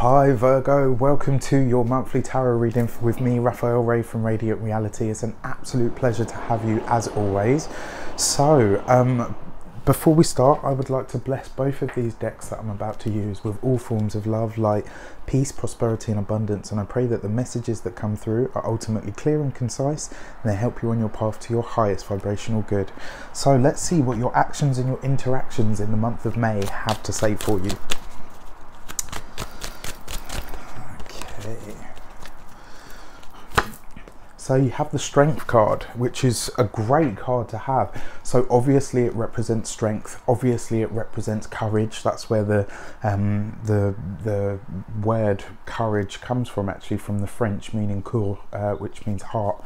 Hi Virgo, welcome to your monthly tarot reading with me, Raphael Ray from Radiant Reality. It's an absolute pleasure to have you as always. So, before we start, I would like to bless both of these decks that I'm about to use with all forms of love, light, peace, prosperity and abundance, and I pray that the messages that come through are ultimately clear and concise and they help you on your path to your highest vibrational good. So let's see what your actions and your interactions in the month of May have to say for you. So you have the Strength card, which is a great card to have. So obviously it represents strength. Obviously it represents courage. That's where the word courage comes from, actually from the French, meaning coeur, which means heart.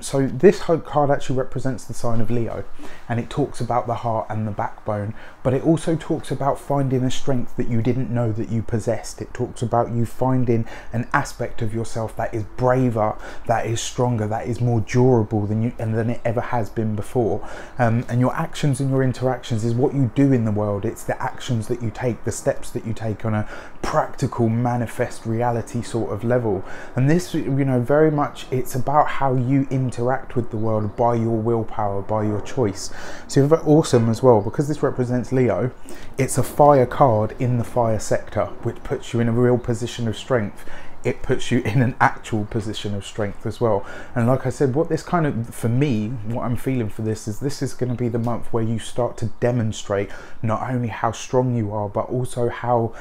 So this card actually represents the sign of Leo, and it talks about the heart and the backbone, but it also talks about finding a strength that you didn't know that you possessed. It talks about you finding an aspect of yourself that is braver, that is stronger, that is more durable than it ever has been before. And your actions and your interactions is what you do in the world. It's the actions that you take, the steps that you take on a practical, manifest reality sort of level. And this, you know, very much it's about how you interact with the world by your willpower, by your choice. So very awesome as well, because this represents Leo. It's a fire card in the fire sector, which puts you in a real position of strength. It puts you in an actual position of strength as well. And like I said, what this kind of, for me, what I'm feeling for this is going to be the month where you start to demonstrate not only how strong you are, but also how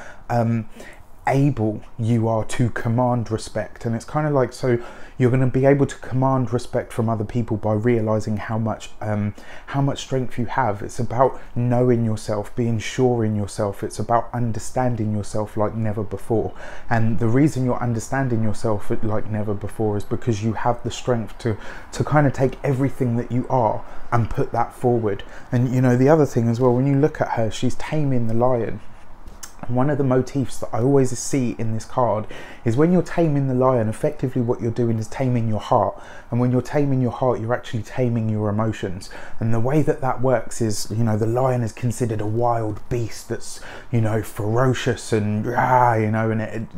able you are to command respect. And it's kind of like, so you're going to be able to command respect from other people by realizing how much strength you have. It's about knowing yourself, being sure in yourself. It's about understanding yourself like never before. And the reason you're understanding yourself like never before is because you have the strength to kind of take everything that you are and put that forward. And you know, the other thing as well, when you look at her, she's taming the lion. One of the motifs that I always see in this card is when you're taming the lion, effectively what you're doing is taming your heart. And when you're taming your heart, you're actually taming your emotions. And the way that that works is, you know, the lion is considered a wild beast that's, you know, ferocious and, you know,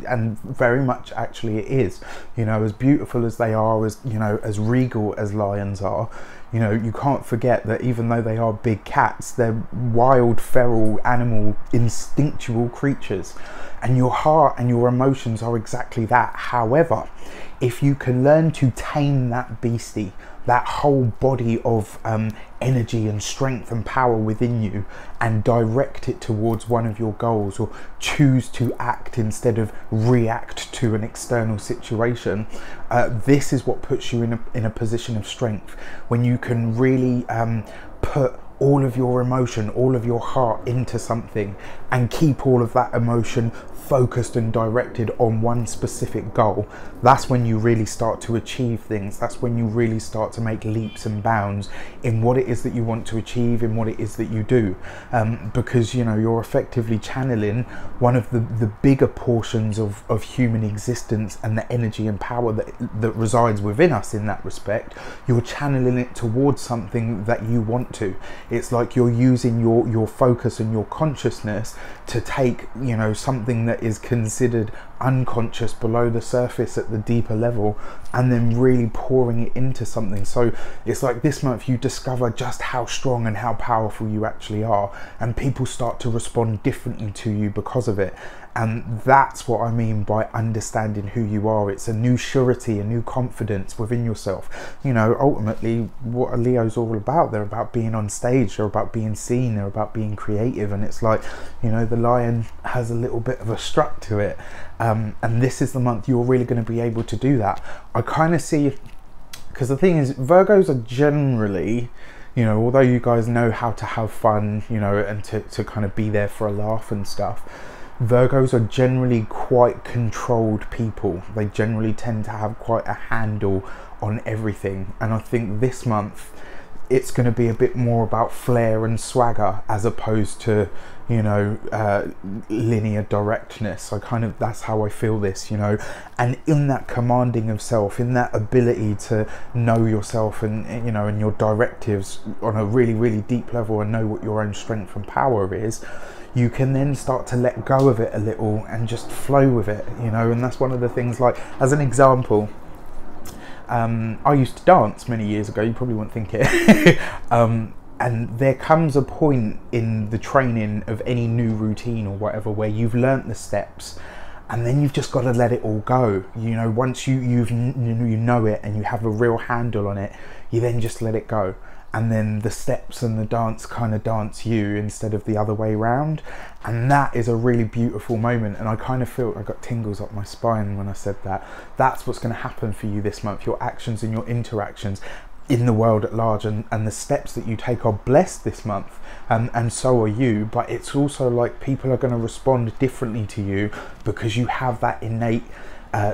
and very much actually it is. You know, as beautiful as they are, as, you know, as regal as lions are, you know, you can't forget that even though they are big cats, they're wild, feral, animal, instinctual creatures. And your heart and your emotions are exactly that. However, if you can learn to tame that beastie, that whole body of energy and strength and power within you, and direct it towards one of your goals, or choose to act instead of react to an external situation, this is what puts you in a position of strength, when you can really put all of your emotion, all of your heart into something, and keep all of that emotion focused and directed on one specific goal. That's when you really start to achieve things. That's when you really start to make leaps and bounds in what it is that you want to achieve, in what it is that you do, because, you know, you're effectively channeling one of the bigger portions of human existence, and the energy and power that resides within us in that respect. You're channeling it towards something that you want to. It's like you're using your focus and your consciousness to take, you know, something that is considered unconscious below the surface at the deeper level, and then really pouring it into something. So it's like this month you discover just how strong and how powerful you actually are, and people start to respond differently to you because of it. And that's what I mean by understanding who you are. It's a new surety, a new confidence within yourself. You know, ultimately what a Leo's all about. They're about being on stage, they're about being seen, they're about being creative. And it's like, you know, the lion has a little bit of a strut to it. And this is the month you're really going to be able to do that. I kind of see, because the thing is, Virgos are generally, you know, although you guys know how to have fun, you know, and to kind of be there for a laugh and stuff, Virgos are generally quite controlled people. They generally tend to have quite a handle on everything. And I think this month it's going to be a bit more about flair and swagger as opposed to, you know, linear directness. That's how I feel this, you know. And in that commanding of self, in that ability to know yourself and, you know, and your directives on a really, really deep level, and know what your own strength and power is, you can then start to let go of it a little and just flow with it, you know. And that's one of the things, like, as an example, I used to dance many years ago, you probably wouldn't think it. And there comes a point in the training of any new routine or whatever where you've learnt the steps, and then you've just got to let it all go. You know, once you know it and you have a real handle on it, you then just let it go. And then the steps and the dance kind of dance you instead of the other way around. And that is a really beautiful moment. And I kind of feel, I got tingles up my spine when I said that. That's what's going to happen for you this month. Your actions and your interactions in the world at large, and the steps that you take are blessed this month, and so are you. But it's also like people are going to respond differently to you because you have that innate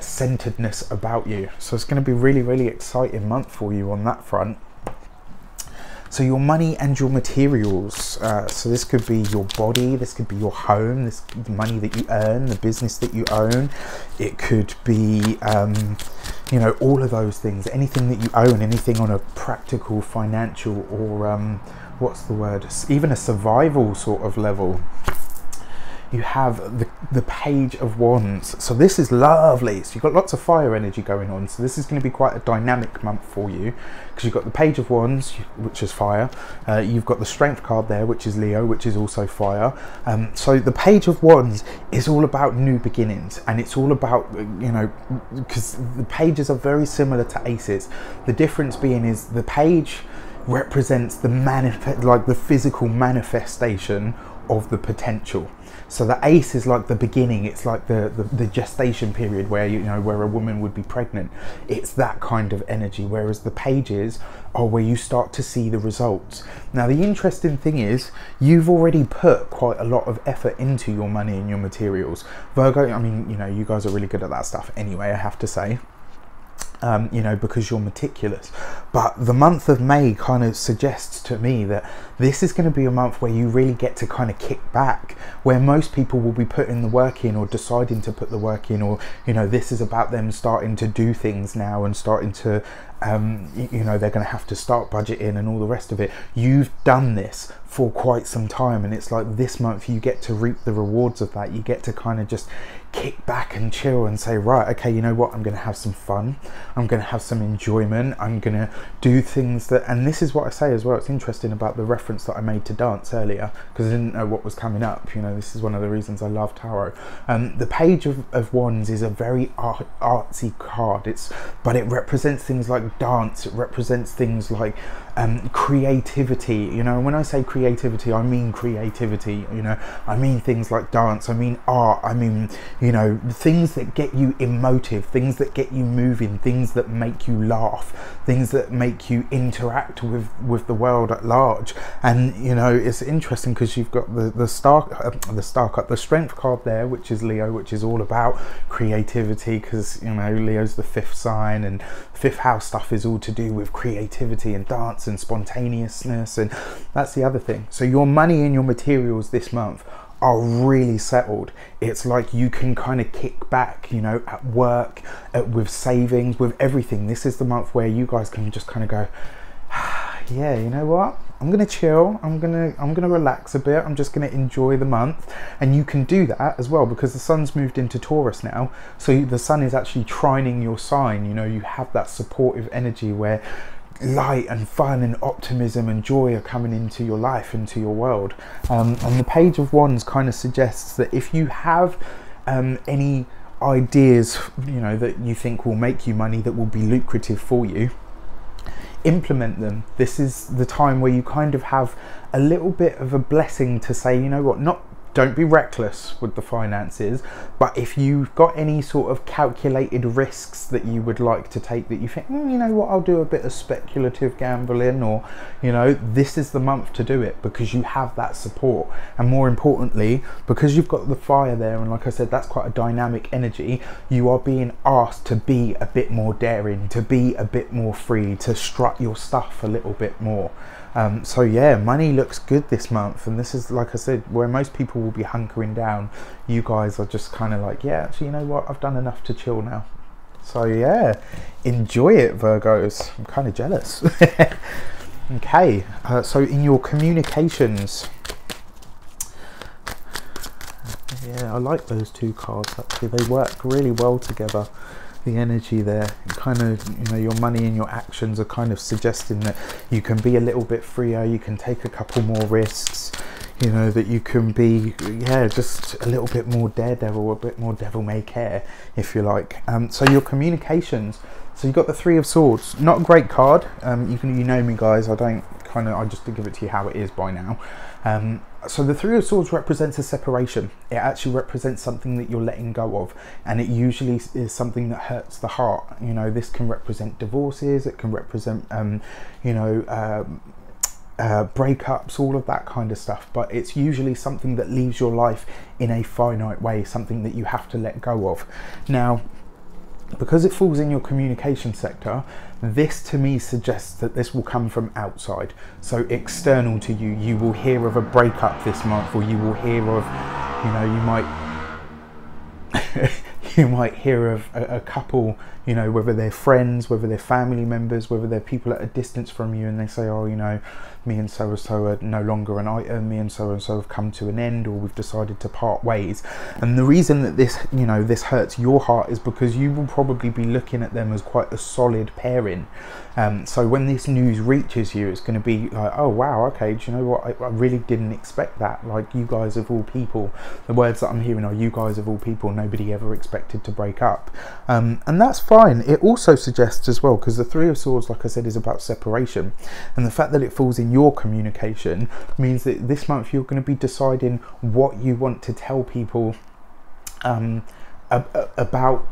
centeredness about you. So it's going to be really, really exciting month for you on that front. So your money and your materials, so this could be your body, this could be your home, this the money that you earn, the business that you own. It could be, you know, all of those things, anything that you own, anything on a practical, financial, or what's the word, even a survival sort of level. You have the Page of Wands. So this is lovely. So you've got lots of fire energy going on. So this is going to be quite a dynamic month for you, because you've got the Page of Wands, which is fire. You've got the Strength card there, which is Leo, which is also fire. So the Page of Wands is all about new beginnings, and it's all about, you know, because the pages are very similar to aces. The difference being is the page represents the like the physical manifestation of the potential. So the ace is like the beginning. It's like the gestation period where, you know, where a woman would be pregnant. It's that kind of energy, whereas the pages are where you start to see the results. Now the interesting thing is you've already put quite a lot of effort into your money and your materials, Virgo. I mean, you know, you guys are really good at that stuff anyway, I have to say. You know, because you're meticulous. But the month of May kind of suggests to me that this is going to be a month where you really get to kind of kick back, where most people will be putting the work in or deciding to put the work in, or, you know, this is about them starting to do things now and starting to, you know, they're going to have to start budgeting and all the rest of it. You've done this for quite some time, and it's like this month you get to reap the rewards of that. You get to kind of just kick back and chill and say, right, okay, you know what, I'm going to have some fun, I'm going to have some enjoyment, I'm going to do things that, and this is what I say as well, it's interesting about the reference that I made to dance earlier, because I didn't know what was coming up. You know, this is one of the reasons I love tarot. The Page of Wands is a very artsy card, but it represents things like dance, it represents things like creativity. You know, when I say creativity, I mean creativity. You know, I mean things like dance, I mean art, I mean, you know, things that get you emotive, things that get you moving, things that make you laugh, things that make you interact with the world at large. And, you know, it's interesting because you've got the Strength card there, which is Leo, which is all about creativity, because, you know, Leo's the 5th sign, and 5th house stuff is all to do with creativity and dance and spontaneousness, and that's the other thing. So your money and your materials this month are really settled. It's like you can kind of kick back, you know, at work, with savings, with everything. This is the month where you guys can just kind of go, yeah, you know what, I'm gonna chill, I'm gonna relax a bit, I'm just gonna enjoy the month. And you can do that as well because the sun's moved into Taurus now, so the sun is actually trining your sign. You know, you have that supportive energy where light and fun and optimism and joy are coming into your life, into your world. And the Page of Wands kind of suggests that if you have any ideas, you know, that you think will make you money, that will be lucrative for you, implement them. This is the time where you kind of have a little bit of a blessing to say, you know what, don't be reckless with the finances, but if you've got any sort of calculated risks that you would like to take, that you think, you know what, I'll do a bit of speculative gambling, or, you know, this is the month to do it because you have that support. And more importantly, because you've got the fire there, and like I said, that's quite a dynamic energy, you are being asked to be a bit more daring, to be a bit more free, to strut your stuff a little bit more. So yeah, money looks good this month, and this is, like I said, where most people will be hunkering down. You guys are just kind of like, yeah, actually, you know what, I've done enough to chill now. So yeah, enjoy it, Virgos. I'm kind of jealous. Okay, so in your communications, Yeah, I like those two cards actually. They work really well together. The energy there, kind of, you know, your money and your actions are kind of suggesting that you can be a little bit freer, you can take a couple more risks, you know, that you can be, yeah, just a little bit more daredevil, a bit more devil may care, if you like. So your communications, so you've got the Three of Swords, not a great card. You know me guys, I just to give it to you how it is by now. So the Three of Swords represents a separation. It actually represents something that you're letting go of, and it usually is something that hurts the heart. You know, this can represent divorces, it can represent breakups, all of that kind of stuff, but it's usually something that leaves your life in a finite way, something that you have to let go of. Now, because it falls in your communication sector, this to me suggests that this will come from outside, so external to you. You will hear of a breakup this month, or you will hear of, you know, you might you might hear of a couple, you know, whether they're friends, whether they're family members, whether they're people at a distance from you, and they say, oh, you know, me and so and so are no longer an item, me and so have come to an end, or we've decided to part ways. And the reason that this, you know, this hurts your heart is because you will probably be looking at them as quite a solid pairing. So when this news reaches you, it's going to be like, oh wow, okay, do you know what, I really didn't expect that. Like, you guys of all people, the words that I'm hearing are, you guys of all people, nobody ever expected to break up. And that's fine. It also suggests as well, because the Three of Swords, like I said, is about separation, and the fact that it falls in your communication means that this month you're going to be deciding what you want to tell people about,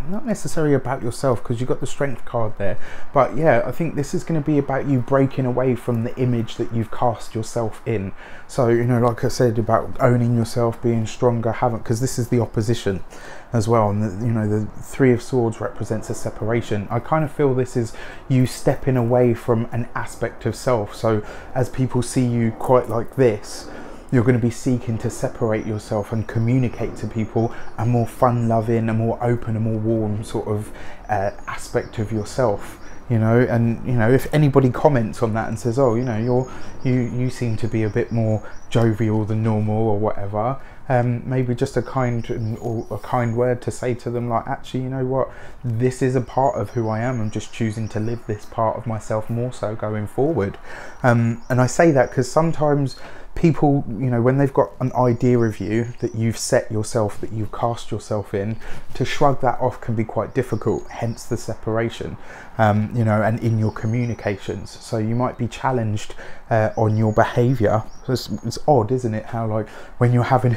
not necessarily about yourself, because you've got the Strength card there, but yeah, I think this is going to be about you breaking away from the image that you've cast yourself in. So, you know, like I said, about owning yourself, being stronger, because this is the opposition as well, and you know, the Three of Swords represents a separation. I kind of feel this is you stepping away from an aspect of self. So as people see you quite like this, you're going to be seeking to separate yourself and communicate to people a more fun-loving, a more open, a more warm sort of aspect of yourself, you know. And you know, if anybody comments on that and says, oh, you know, you seem to be a bit more jovial than normal or whatever, maybe just a kind word to say to them, like, actually, you know what, this is a part of who I am. I'm just choosing to live this part of myself more so going forward. And I say that because sometimes people, you know, when they've got an idea of you that you've set yourself, that you've cast yourself in, to shrug that off can be quite difficult, hence the separation, you know, and in your communications. So you might be challenged on your behaviour. It's odd, isn't it, how like when you're having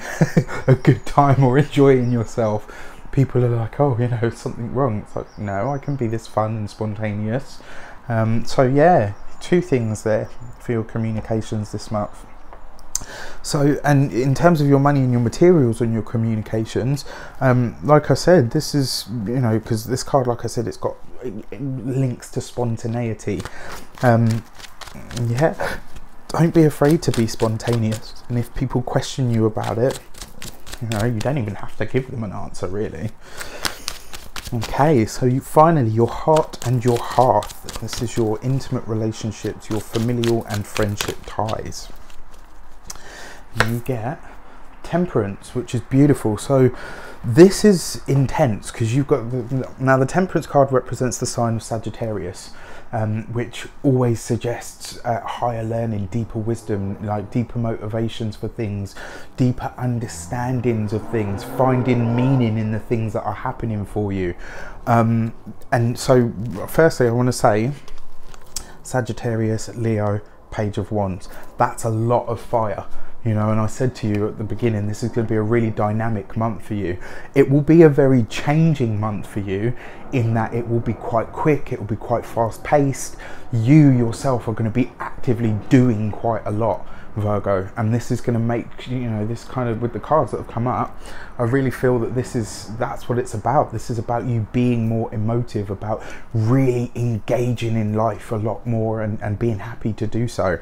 a good time or enjoying yourself, people are like, oh, you know, something wrong. It's like, no, I can be this fun and spontaneous. So yeah, two things there for your communications this month. So, and in terms of your money and your materials and your communications, like I said, this is, you know, because this card, like I said, it's got links to spontaneity. Yeah, don't be afraid to be spontaneous, and if people question you about it, you know, you don't even have to give them an answer, really. Okay, so finally, your heart and your hearth. This is your intimate relationships, your familial and friendship ties. And you get Temperance, which is beautiful. So this is intense because you've got now the Temperance card represents the sign of Sagittarius, which always suggests higher learning, deeper wisdom, like deeper motivations for things, deeper understandings of things, finding meaning in the things that are happening for you. And so firstly, I want to say Sagittarius, Leo, Page of Wands, that's a lot of fire. You know, and I said to you at the beginning, this is going to be a really dynamic month for you. It will be a very changing month for you in that it will be quite quick, it will be quite fast paced. You yourself are going to be actively doing quite a lot, Virgo, and this is going to make, you know, this kind of, with the cards that have come up, I really feel that that's what it's about. This is about you being more emotive, about really engaging in life a lot more and being happy to do so.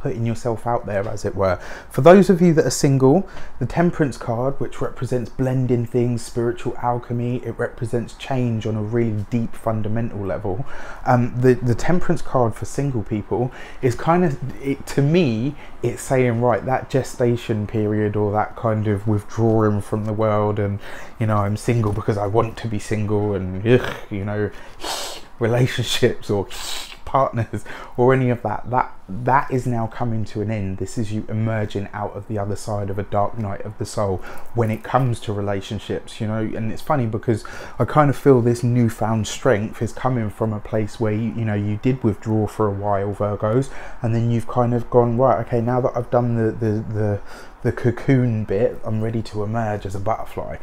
putting yourself out there, as it were. For those of you that are single, the Temperance card, which represents blending things, spiritual alchemy, it represents change on a really deep fundamental level. The Temperance card for single people is kind of, to me, it's saying, right, that gestation period, or that kind of withdrawing from the world, and you know, I'm single because I want to be single, and ugh, you know, relationships or partners or any of that is now coming to an end. This is you emerging out of the other side of a dark night of the soul when it comes to relationships, you know. And it's funny because I kind of feel this newfound strength is coming from a place where you know, you did withdraw for a while, Virgos, and then you've kind of gone, right, okay, now that I've done the cocoon bit, I'm ready to emerge as a butterfly.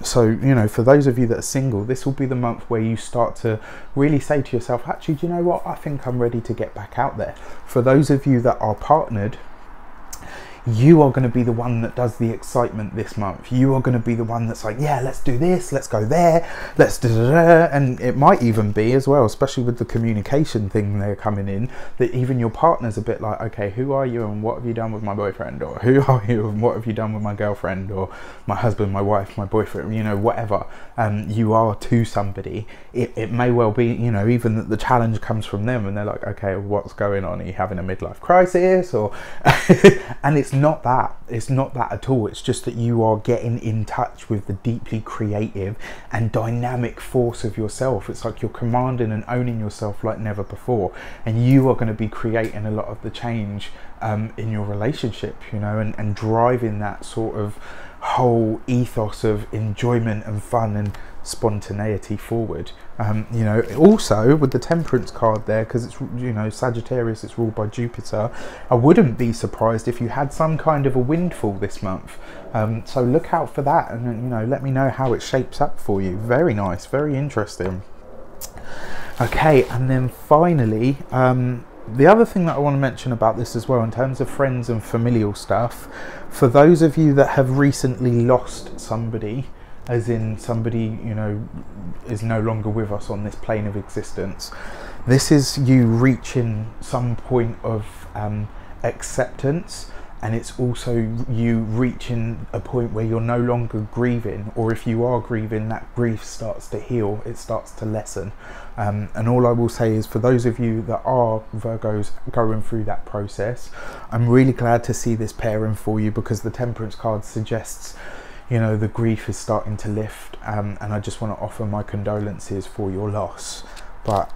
So, you know, for those of you that are single, this will be the month where you start to really say to yourself, actually, do you know what? I think I'm ready to get back out there. For those of you that are partnered, you are going to be the one that does the excitement this month. You are going to be the one that's like, yeah, let's do this, let's go there, let's da da da. And it might even be as well, especially with the communication thing they're coming in, that even your partner's a bit like, okay, who are you and what have you done with my boyfriend, or who are you and what have you done with my girlfriend, or my husband, my wife, my boyfriend, you know, whatever you are to somebody. It may well be, you know, even that the challenge comes from them and they're like, okay, what's going on? Are you having a midlife crisis? Or and it's not that at all. It's just that you are getting in touch with the deeply creative and dynamic force of yourself. It's like you're commanding and owning yourself like never before, and you are going to be creating a lot of the change in your relationship, you know, and driving that sort of whole ethos of enjoyment and fun and spontaneity forward. You know, also with the Temperance card there, because it's, you know, Sagittarius, it's ruled by Jupiter, I wouldn't be surprised if you had some kind of a windfall this month. So look out for that, and you know, let me know how it shapes up for you. Very nice, very interesting. Okay, and then finally, the other thing that I want to mention about this as well, in terms of friends and familial stuff, for those of you that have recently lost somebody, as in somebody, you know, is no longer with us on this plane of existence, this is you reaching some point of acceptance, and it's also you reaching a point where you're no longer grieving, or if you are grieving, that grief starts to heal, it starts to lessen. And all I will say is, for those of you that are Virgos going through that process, I'm really glad to see this pairing for you, because the Temperance card suggests, you know, the grief is starting to lift, and I just want to offer my condolences for your loss. But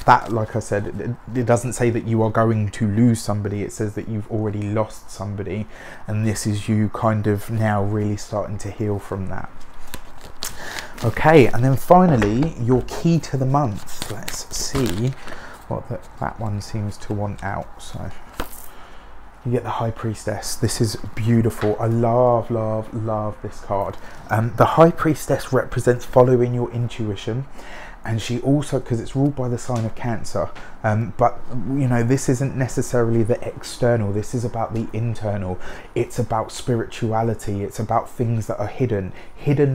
that, like I said, it doesn't say that you are going to lose somebody, it says that you've already lost somebody, and this is you kind of now really starting to heal from that. Okay, and then finally, your key to the month. Let's see what that one seems to want out. So you get the High Priestess. This is beautiful. I love, love, love this card. The High Priestess represents following your intuition, and she also, because it's ruled by the sign of Cancer, but you know, this isn't necessarily the external, this is about the internal. It's about spirituality, it's about things that are hidden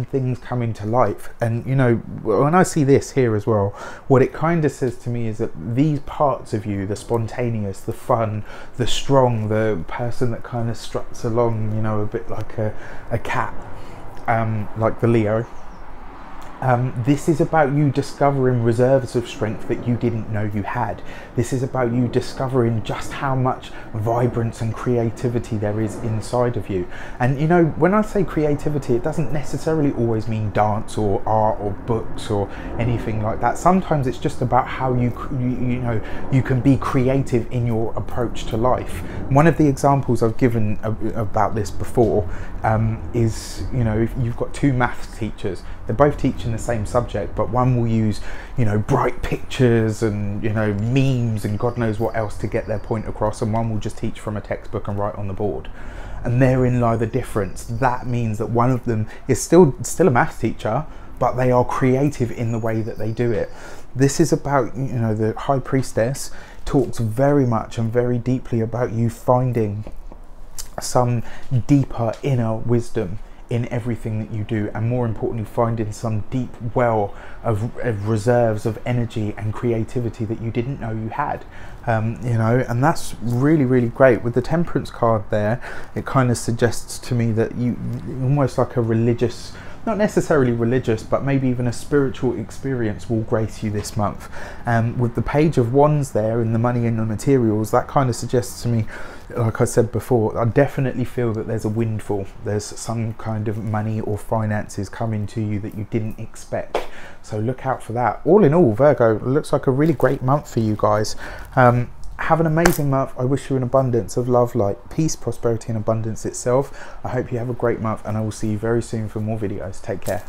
things coming to life. And you know, when I see this here as well, what it kind of says to me is that these parts of you, the spontaneous, the fun, the strong, the person that kind of struts along, you know, a bit like a cat, like the Leo, this is about you discovering reserves of strength that you didn't know you had. This is about you discovering just how much vibrance and creativity there is inside of you. And you know, when I say creativity, it doesn't necessarily always mean dance or art or books or anything like that. Sometimes it's just about how you know, you can be creative in your approach to life. One of the examples I've given about this before is, you know, if you've got two maths teachers, they're both teaching the same subject, but one will use, you know, bright pictures and, you know, memes and God knows what else to get their point across, and one will just teach from a textbook and write on the board. And therein lie the difference. That means that one of them is still a maths teacher, but they are creative in the way that they do it. This is about, you know, the High Priestess talks very much and very deeply about you finding some deeper inner wisdom in everything that you do, and more importantly finding some deep well of reserves of energy and creativity that you didn't know you had. You know, and that's really, really great. With the Temperance card there, it kind of suggests to me that you almost like a religious, not necessarily religious, but maybe even a spiritual experience will grace you this month. With the Page of Wands there and the money and the materials, that kind of suggests to me, like I said before, I definitely feel that there's a windfall. There's some kind of money or finances coming to you that you didn't expect. So look out for that. All in all, Virgo, it looks like a really great month for you guys. Have an amazing month. I wish you an abundance of love, light, peace, prosperity and abundance itself. I hope you have a great month, and I will see you very soon for more videos. Take care.